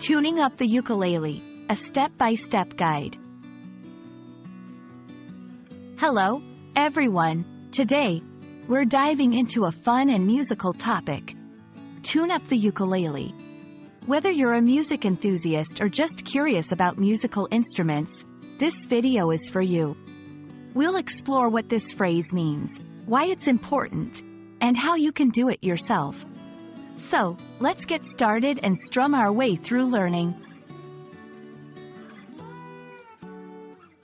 Tuning up the ukulele, a step-by-step guide. Hello, everyone. Today, we're diving into a fun and musical topic. Tune up the ukulele. Whether you're a music enthusiast or just curious about musical instruments, this video is for you. We'll explore what this phrase means, why it's important, and how you can do it yourself. So, let's get started and strum our way through learning.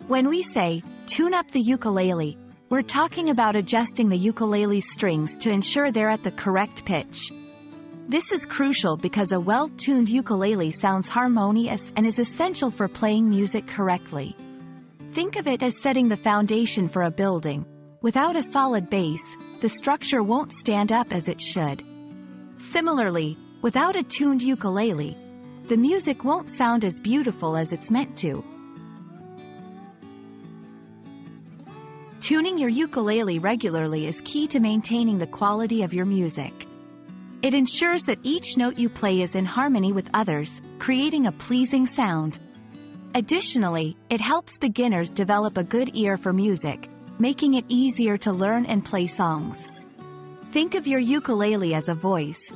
When we say, tune up the ukulele, we're talking about adjusting the ukulele's strings to ensure they're at the correct pitch. This is crucial because a well-tuned ukulele sounds harmonious and is essential for playing music correctly. Think of it as setting the foundation for a building. Without a solid base, the structure won't stand up as it should. Similarly, without a tuned ukulele, the music won't sound as beautiful as it's meant to. Tuning your ukulele regularly is key to maintaining the quality of your music. It ensures that each note you play is in harmony with others, creating a pleasing sound. Additionally, it helps beginners develop a good ear for music, making it easier to learn and play songs. Think of your ukulele as a voice.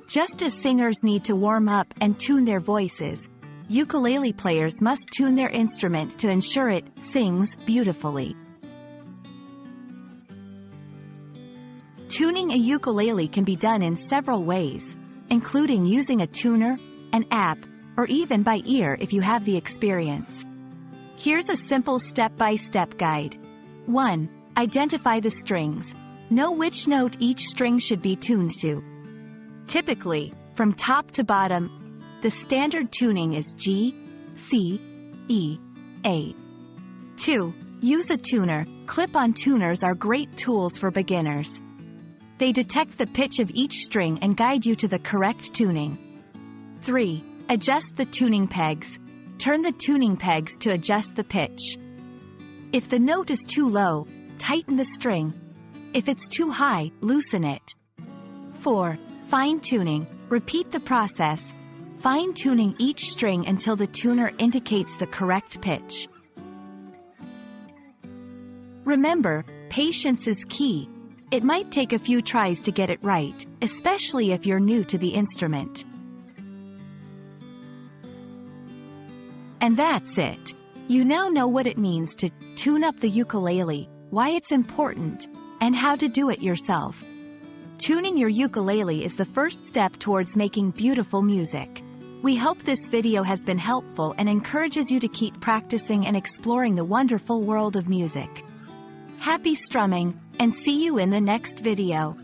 Just as singers need to warm up and tune their voices, ukulele players must tune their instrument to ensure it sings beautifully. Tuning a ukulele can be done in several ways, including using a tuner, an app, or even by ear if you have the experience. Here's a simple step-by-step guide. 1. Identify the strings. Know which note each string should be tuned to. Typically, from top to bottom, the standard tuning is G, C, E, A. 2. Use a tuner. Clip-on tuners are great tools for beginners. They detect the pitch of each string and guide you to the correct tuning. 3. Adjust the tuning pegs. Turn the tuning pegs to adjust the pitch. If the note is too low, tighten the string. If it's too high, loosen it. 4. Fine-tuning. Repeat the process, fine-tuning each string until the tuner indicates the correct pitch. Remember, patience is key. It might take a few tries to get it right, especially if you're new to the instrument. And that's it. You now know what it means to tune up the ukulele, why it's important, and how to do it yourself. Tuning your ukulele is the first step towards making beautiful music. We hope this video has been helpful and encourages you to keep practicing and exploring the wonderful world of music. Happy strumming, and see you in the next video.